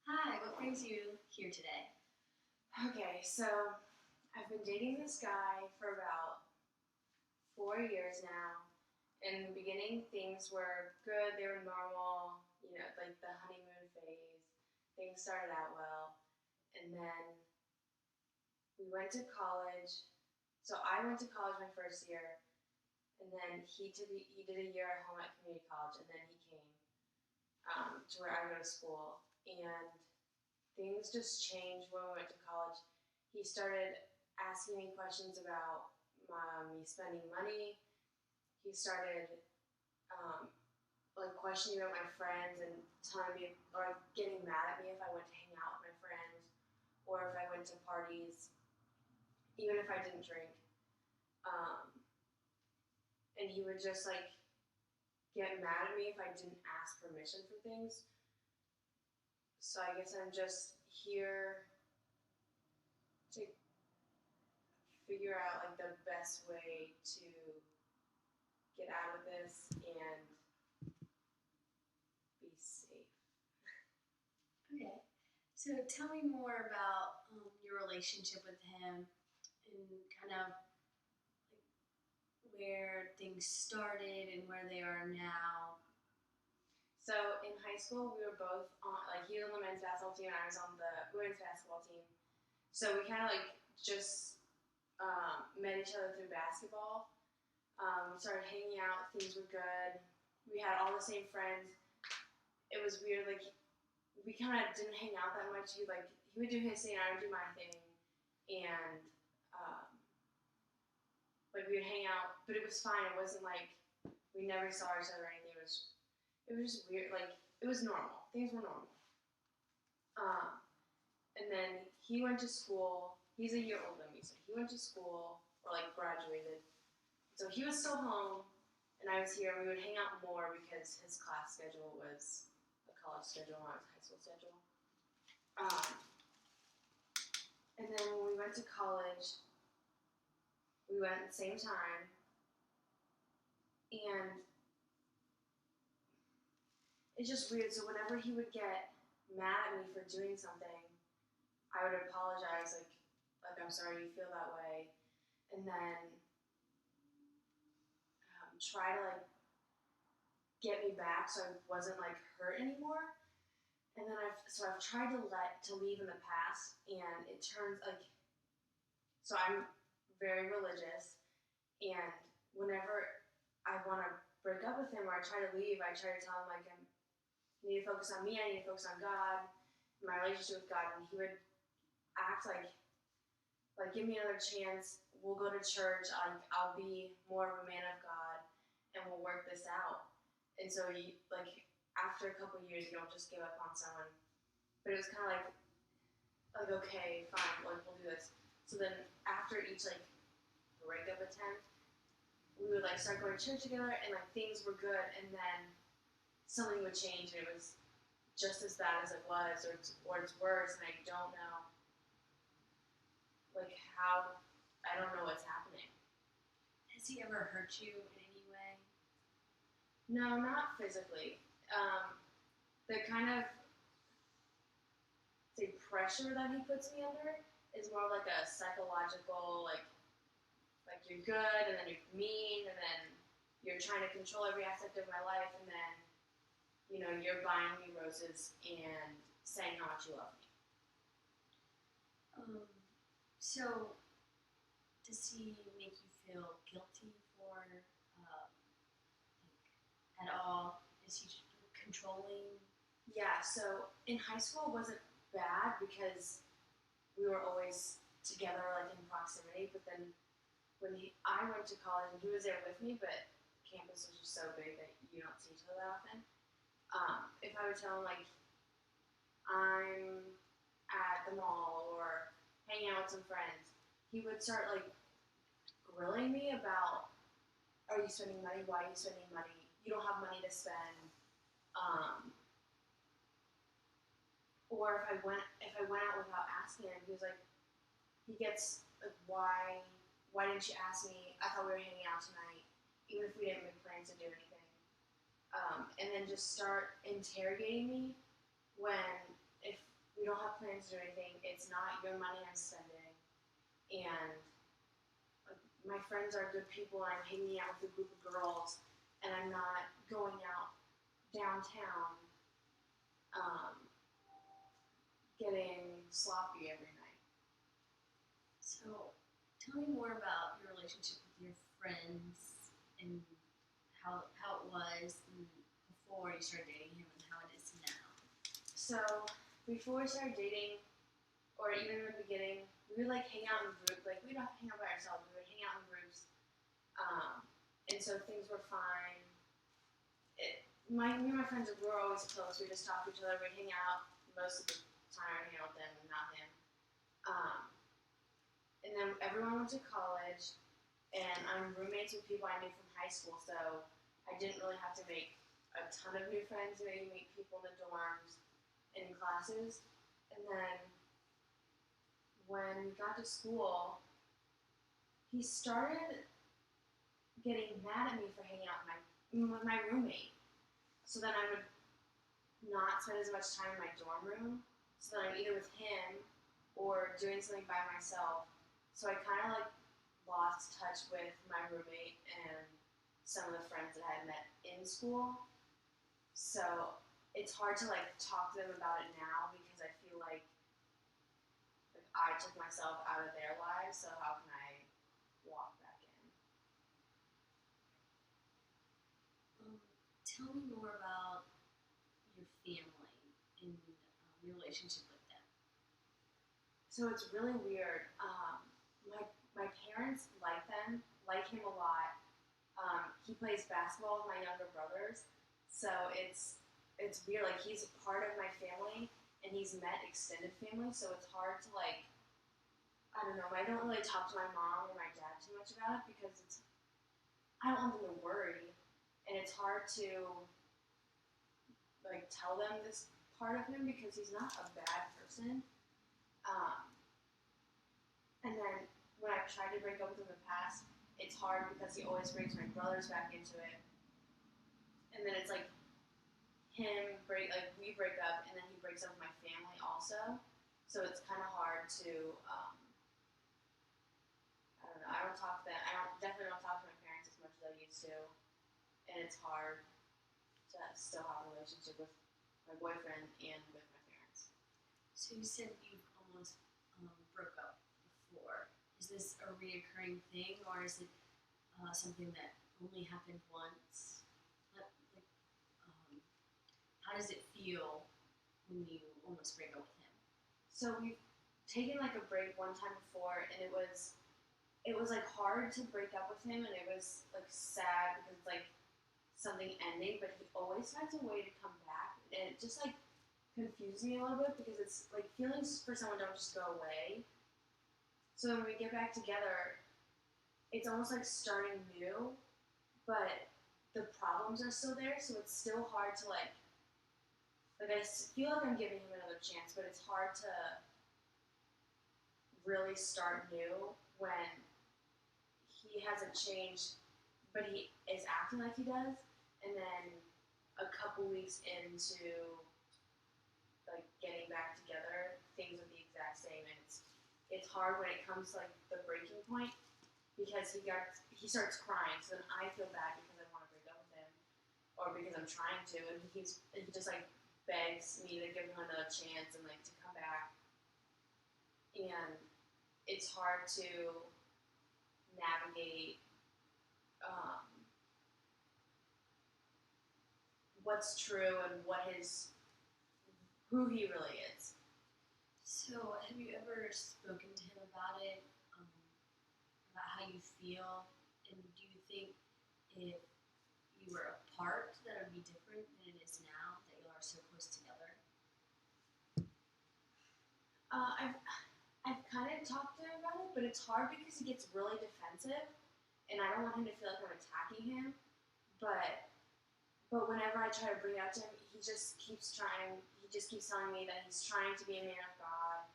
Hi, what brings you here today? Okay, so I've been dating this guy for about 4 years now. In the beginning, things were good, they were normal, like the honeymoon phase. Things started out well. And then we went to college. So I went to college my first year, and then he did a year at home at community college, and then he came to where I go to school. And things just changed when we went to college. He started asking me questions about me spending money. He started like questioning about my friends and telling me or getting mad at me if I went to hang out with my friends or if I went to parties, even if I didn't drink. Um, and he would just like get mad at me if I didn't ask permission for things. So I guess I'm just here to figure out like the best way to get out of this and be safe. Okay. So tell me more about your relationship with him and kind of like where things started and where they are now. So in high school, we were both on like he was on the men's basketball team and I was on the women's basketball team. So we kind of like just met each other through basketball. We started hanging out. Things were good. We had all the same friends. It was weird. Like we kind of didn't hang out that much. He would do his thing, I would do my thing, and um, like we would hang out. But it was fine. It wasn't like we never saw each other or anything. It was just weird. Like it was normal. Things were normal. Um, and then he went to school. He's a year older than me, so he went to school or like graduated. So he was still home, and I was here. And we would hang out more because his class schedule was a college schedule, not a high school schedule. Um, and then when we went to college, we went at the same time, and it's just weird. So whenever he would get mad at me for doing something, I would apologize, like I'm sorry you feel that way, and then try to like get me back so I wasn't like hurt anymore. And then I've tried to leave in the past, and it turns like so I'm very religious, and whenever I want to break up with him or I try to leave, I try to tell him like I need to focus on me, I need to focus on God, my relationship with God, and he would act like give me another chance. We'll go to church. I'll be more of a man of God, and we'll work this out. And so you like after a couple of years, you don't just give up on someone. But it was kind of like okay, fine, like we'll do this. So then after each like breakup attempt, we would like start going to church together, and like things were good, and then something would change, and it was just as bad as it was, or it's worse, and I don't know like how I don't know what's happening. Has he ever hurt you in any way? No, not physically. The kind of say pressure that he puts me under is more like a psychological like you're good and then you're mean and then you're trying to control every aspect of my life and then you're buying me roses and saying how much you love me. Um, so does he make you feel guilty for like, at all? Is he controlling? Yeah, so in high school it wasn't bad because we were always together like in proximity, but then I went to college and he was there with me, but campus was just so big that you don't see each other that often. If I would tell him like I'm at the mall or hanging out with some friends, he would start like grilling me about, are you spending money? Why are you spending money? You don't have money to spend. Um, or if I went out without asking him, he was like, he gets like, why didn't you ask me? I thought we were hanging out tonight, even if we didn't make plans to do anything. And then just start interrogating me when if we don't have plans to do anything. It's not your money I'm spending, and like, my friends are good people. And I'm hanging out with a group of girls, and I'm not going out downtown, um, getting sloppy every night. So, tell me more about your relationship with your friends and how it was before you started dating him and how it is now. So before we started dating, or even in the beginning, we would like hang out in groups. Like we don't hang out by ourselves. We would hang out in groups, and so things were fine. Me and my friends we were always close. We just talk to each other. We'd hang out most of the time. I'd hang out with them, and not him. Um, and then everyone went to college, and I'm roommates with people I knew from high school, so I didn't really have to make a ton of new friends. Maybe meet people in the dorms, in classes, and then when we got to school, he started getting mad at me for hanging out with my roommate. So then I would not spend as much time in my dorm room. So then I'm either with him or doing something by myself. So I kind of like lost touch with my roommate and some of the friends that I had met in school. So it's hard to like talk to them about it now because I feel like I took myself out of their lives, so how can I walk back in? Tell me more about your family and your relationship with them. So it's really weird. My parents like him a lot. He plays basketball with my younger brothers, so it's weird. Like he's a part of my family, and he's met extended family, so it's hard to like. I don't know. I don't really talk to my mom or my dad too much about it because I don't want them to worry, and it's hard to like tell them this part of him because he's not a bad person. Um, and then when I've tried to break up with him in the past, it's hard because he always brings my brothers back into it, and then it's like we break up, and then he breaks up with my family also. So it's kind of hard to. I don't know. I don't talk to them. Definitely don't talk to my parents as much as I used to, and it's hard to still have a relationship with my boyfriend and with my parents. So you said you've almost broke up before. Is this a reoccurring thing, or is it something that only happened once? How does it feel when you almost break up with him? So we've taken like a break one time before, and it was like hard to break up with him, and it was like sad because it's like something ending, but he always finds a way to come back, and it just like confuses me a little bit because it's like feelings for someone don't just go away. So when we get back together, it's almost like starting new, but the problems are still there, so it's still hard to like I feel like I'm giving him another chance, but it's hard to really start new when he hasn't changed, but he is acting like he does, and then a couple weeks into like getting back together, things are the exact same, and it's hard when it comes to like the breaking point because he starts crying, so then I feel bad because I want to break up with him, or because I'm trying to, and he just like begs me to give him another chance and like to come back, and it's hard to navigate what's true and who he really is. So, have you ever spoken to him about it, about how you feel, and do you think if you were apart that it would be different than it is now that you are so close together? I've kind of talked to him about it, but it's hard because he gets really defensive, and I don't want him to feel like I'm attacking him. But whenever I try to bring it up to him, he just keeps trying. He just keeps telling me that he's trying to be a man of God,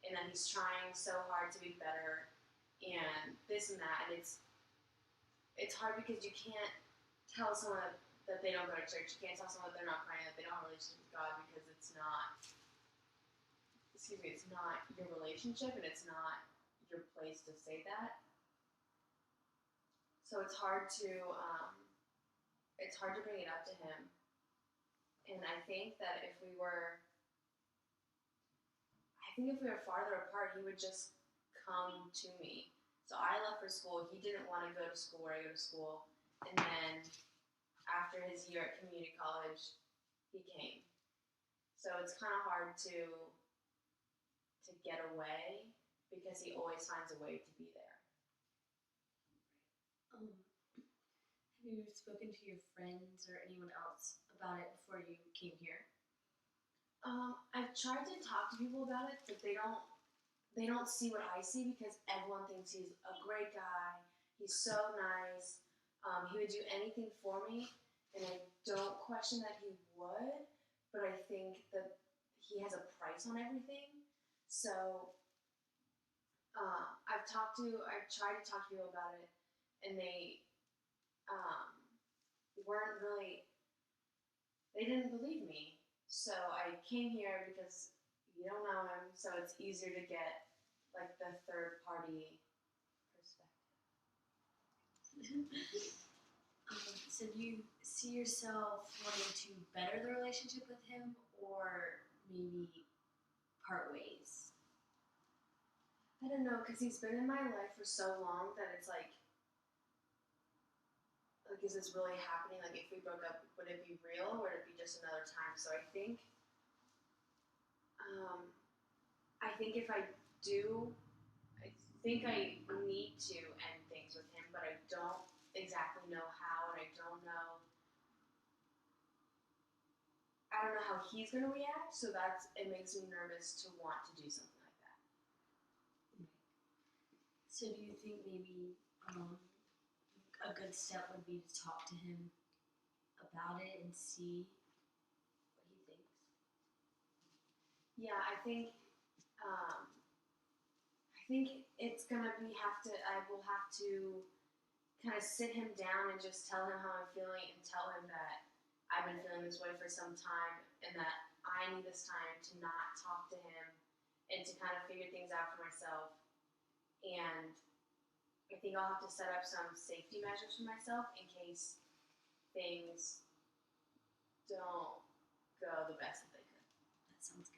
and that he's trying so hard to be better, and this and that. And it's hard because you can't tell someone that they don't go to church. You can't tell someone that they're not praying, that they don't have a relationship with God because it's not. excuse me, it's not your relationship and it's not your place to say that. So it's hard to bring it up to him. And I think that I think if we were farther apart, he would just come to me. So I left for school. He didn't want to go to school where I go to school. And then after his year at community college, he came. So it's kind of hard to get away because he always finds a way to be there. Have you spoken to your friends or anyone else about it before you came here? I've tried to talk to people about it, but they don't see what I see because everyone thinks he's a great guy. He's so nice. He would do anything for me, and I don't question that he would, but I think that he has a price on everything. So I've tried to talk to people about it, and um, they didn't believe me. So I came here because you don't know him, so it's easier to get like the third party perspective. So do you see yourself wanting to better the relationship with him or maybe part ways? I don't know, because he's been in my life for so long that it's like, is this really happening? Like, if we broke up, would it be real or would it be just another time? So I think if I do, I think I need to end things with him, but I don't exactly know how, and I don't know how he's gonna react. So it makes me nervous to want to do something like that. So do you think maybe a good step would be to talk to him about it and see what he thinks? Yeah, I think it's gonna be I will have to kind of sit him down and just tell him how I'm feeling and tell him that I've been feeling this way for some time and that I need this time to not talk to him and to kind of figure things out for myself. And I think I'll have to set up some safety measures for myself in case things don't go the best that they could. That sounds